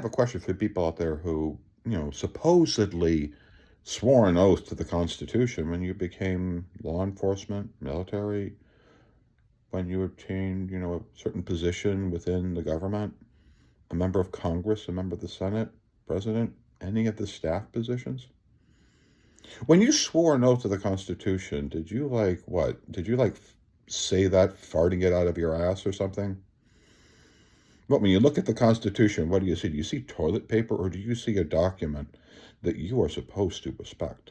have a question for people out there who, supposedly swore an oath to the Constitution when you became law enforcement, military, when you obtained, a certain position within the government, a member of Congress, a member of the Senate, president, any of the staff positions. When you swore an oath to the Constitution, did you like what? Did you like say that farting it out of your ass or something? But when you look at the Constitution, what do you see? Do you see toilet paper or do you see a document that you are supposed to respect,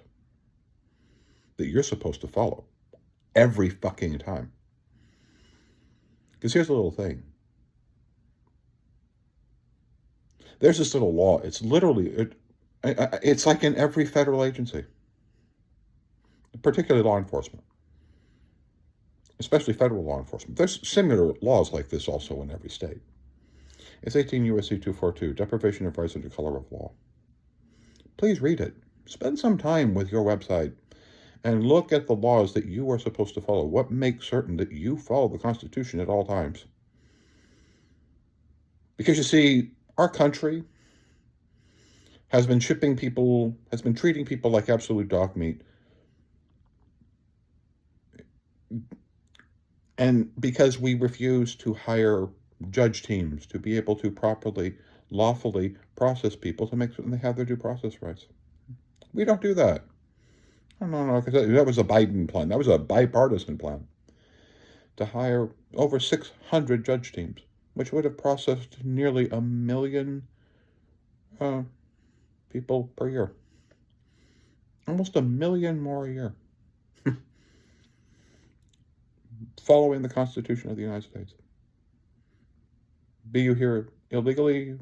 that you're supposed to follow every fucking time? Because here's the little thing. There's this little law. It's literally, it's like in every federal agency, particularly law enforcement, especially federal law enforcement. There's similar laws like this also in every state. It's 18 U.S.C. 242, Deprivation of Rights under color of law. Please read it. Spend some time with your website and look at the laws that you are supposed to follow. What makes certain that you follow the Constitution at all times? Because you see, our country has been treating people like absolute dog meat. And because we refuse to hire judge teams to be able to properly, lawfully process people to make certain they have their due process rights. We don't do that. No, because that was a Biden plan. That was a bipartisan plan to hire over 600 judge teams, which would have processed nearly 1 million people per year. Almost 1 million more a year. Following the Constitution of the United States. Be you here illegally,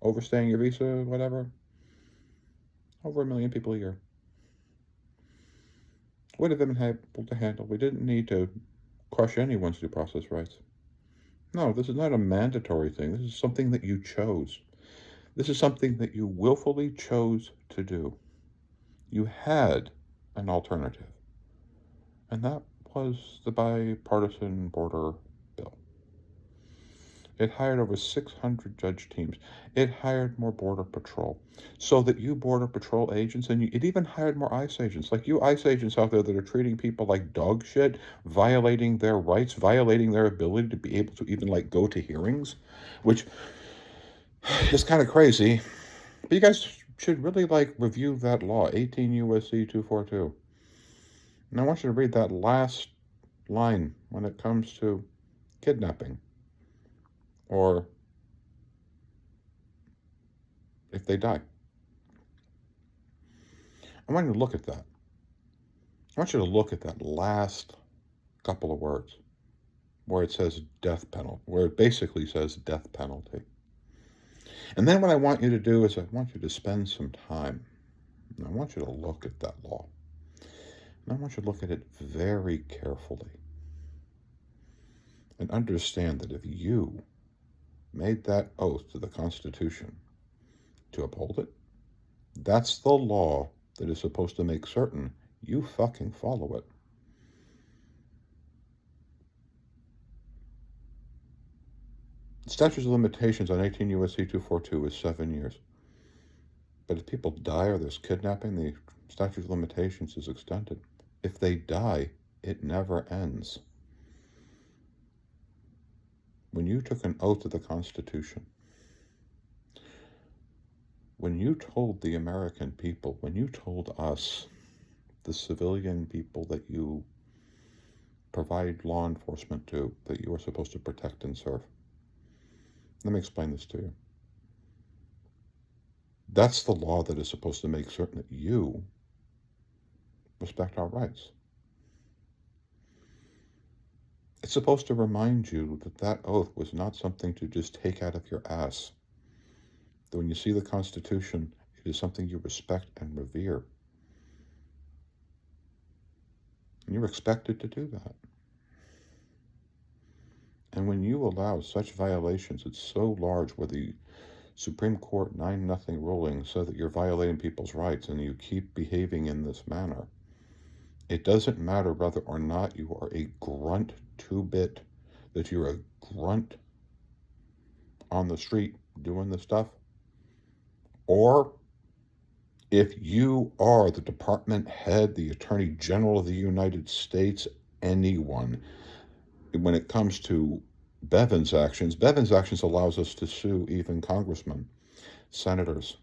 overstaying your visa, whatever. Over 1 million people a year. Would have been able to handle. We didn't need to crush anyone's due process rights. No, this is not a mandatory thing. This is something that you chose. This is something that you willfully chose to do. You had an alternative. And that was the bipartisan border bill. It hired over 600 judge teams. It hired more Border Patrol so that you Border Patrol agents, and it even hired more ICE agents, like you ICE agents out there that are treating people like dog shit, violating their rights, violating their ability to be able to even go to hearings, which is kind of crazy. But you guys should really review that law, 18 U.S.C. 242. And I want you to read that last line when it comes to kidnapping. Or if they die. I want you to look at that. I want you to look at that last couple of words where it says death penalty, where it basically says death penalty. And then what I want you to do is I want you to spend some time. And I want you to look at that law. And I want you to look at it very carefully. And understand that if you made that oath to the Constitution to uphold it, that's the law that is supposed to make certain you fucking follow it. Statute of limitations on 18 U.S.C. 242 is 7 years. But if people die or there's kidnapping, the statute of limitations is extended. If they die, it never ends. When you took an oath to the Constitution, when you told the American people, when you told us, the civilian people that you provide law enforcement to, that you are supposed to protect and serve. Let me explain this to you. That's the law that is supposed to make certain that you respect our rights. It's supposed to remind you that that oath was not something to just take out of your ass. That when you see the Constitution, it is something you respect and revere. And you're expected to do that. And when you allow such violations, it's so large where the Supreme Court 9-0 ruling said that you're violating people's rights and you keep behaving in this manner. It doesn't matter whether or not you are a grunt 2-bit, that you're a grunt on the street doing this stuff. Or if you are the department head, the Attorney General of the United States, anyone, when it comes to Bivens actions allows us to sue even congressmen, senators.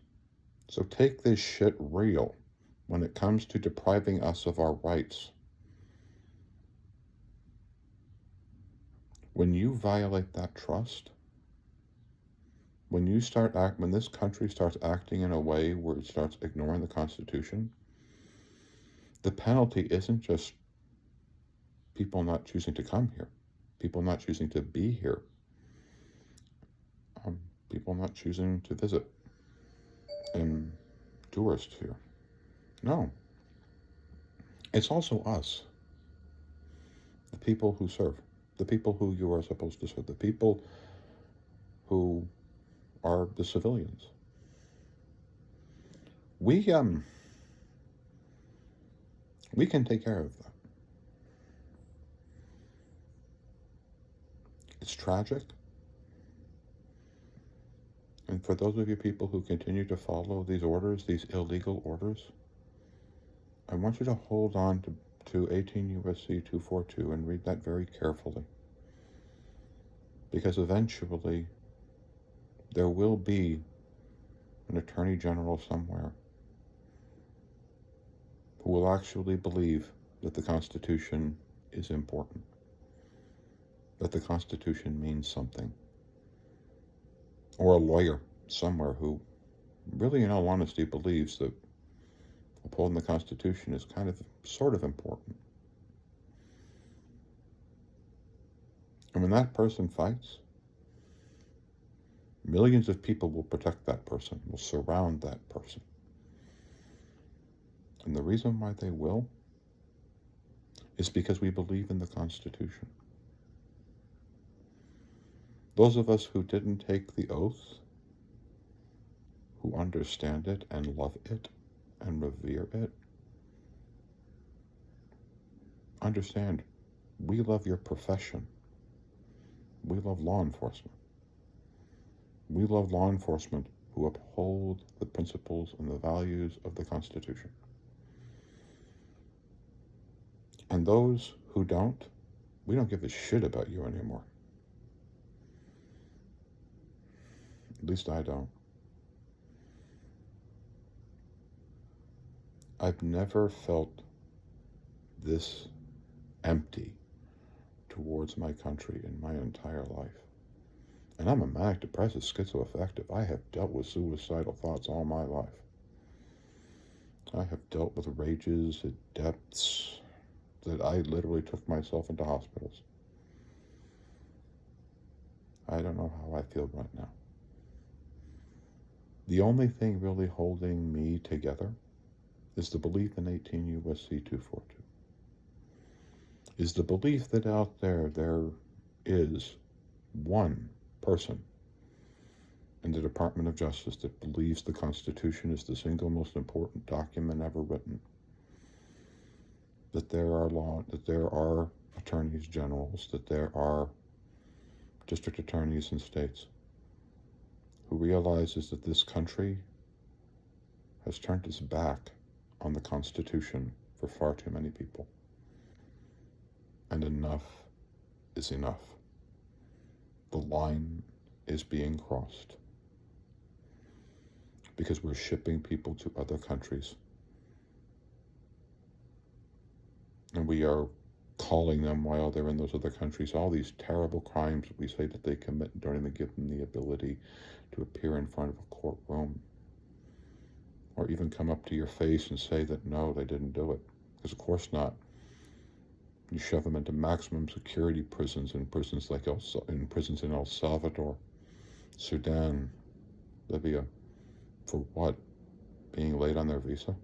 So take this shit real when it comes to depriving us of our rights. When you violate that trust, when this country starts acting in a way where it starts ignoring the Constitution, the penalty isn't just people not choosing to come here, people not choosing to be here, people not choosing to visit and tourist here. No. It's also us, the people who serve, the people who you are supposed to serve, the people who are the civilians. We can take care of that. It's tragic. And for those of you people who continue to follow these orders, these illegal orders, I want you to hold on to 18 U.S.C. 242 and read that very carefully. Because eventually there will be an Attorney General somewhere who will actually believe that the Constitution is important, that the Constitution means something. Or a lawyer somewhere who really, in all honesty, believes that upholding the Constitution is sort of important. And when that person fights, millions of people will protect that person, will surround that person. And the reason why they will is because we believe in the Constitution. Those of us who didn't take the oath, who understand it and love it and revere it, understand we love your profession. We love law enforcement. We love law enforcement who uphold the principles and the values of the Constitution. And those who don't, we don't give a shit about you anymore. At least I don't. I've never felt this empty towards my country in my entire life. And I'm a manic depressive schizoaffective. I have dealt with suicidal thoughts all my life. I have dealt with rages at depths that I literally took myself into hospitals. I don't know how I feel right now. The only thing really holding me together is the belief in 18 U.S.C. 242. Is the belief that out there is one person in the Department of Justice that believes the Constitution is the single most important document ever written. That there are attorneys generals, that there are district attorneys in states who realizes that this country has turned its back on the Constitution for far too many people. And enough is enough. The line is being crossed because we're shipping people to other countries. And we are calling them while they're in those other countries all these terrible crimes that we say that they commit and don't even give them the ability to appear in front of a courtroom or even come up to your face and say that no, they didn't do it. Because of course not. You shove them into maximum security prisons, in prisons in El Salvador, Sudan, Libya. For what? Being late on their visa?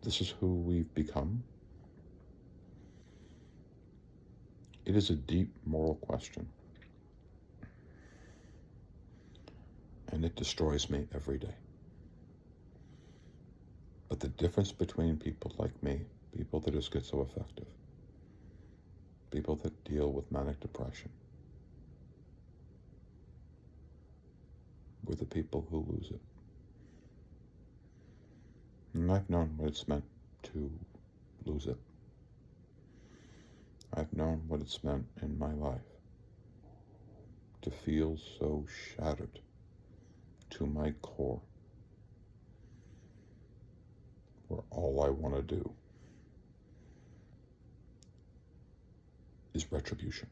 This is who we've become. It is a deep moral question. And it destroys me every day. But the difference between people like me, people that are schizoaffective, people that deal with manic depression, with the people who lose it. And I've known what it's meant to lose it. I've known what it's meant in my life to feel so shattered to my core, where all I want to do is retribution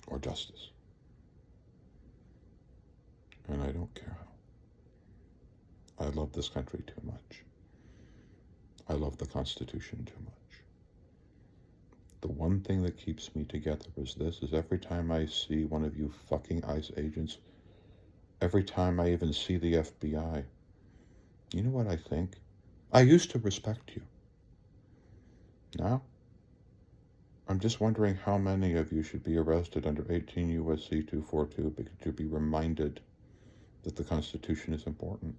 or justice. And I don't care how. I love this country too much. I love the Constitution too much. The one thing that keeps me together is every time I see one of you fucking ICE agents, every time I even see the FBI, you know what I think? I used to respect you. Now, I'm just wondering how many of you should be arrested under 18 U.S.C. 242 because to be reminded that the Constitution is important.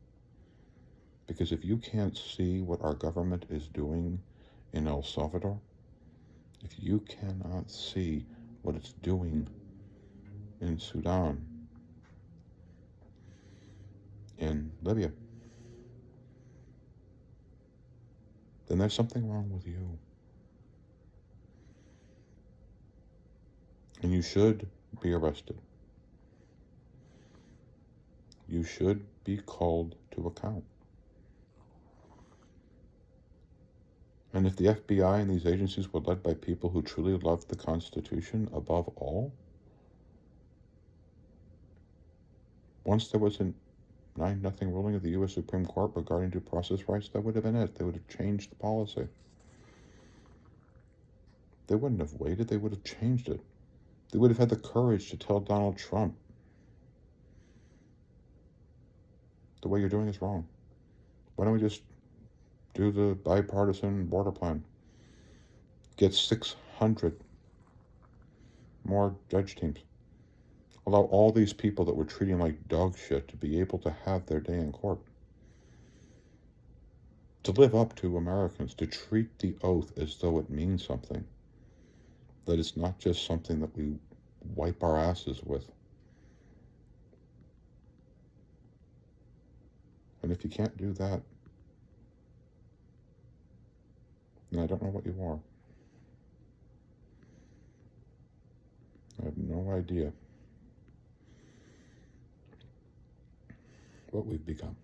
Because if you can't see what our government is doing in El Salvador, if you cannot see what it's doing in Sudan, in Libya, then there's something wrong with you. And you should be arrested. You should be called to account. And if the FBI and these agencies were led by people who truly loved the Constitution above all, once there was a 9-0 ruling of the U.S. Supreme Court regarding due process rights, that would have been it. They would have changed the policy. They wouldn't have waited. They would have changed it. They would have had the courage to tell Donald Trump, the way you're doing is wrong. Why don't we just do the bipartisan border plan? Get 600 more judge teams. Allow all these people that we're treating like dog shit to be able to have their day in court. To live up to Americans, to treat the oath as though it means something. That it's not just something that we wipe our asses with. And if you can't do that, then I don't know what you are. I have no idea what we've become.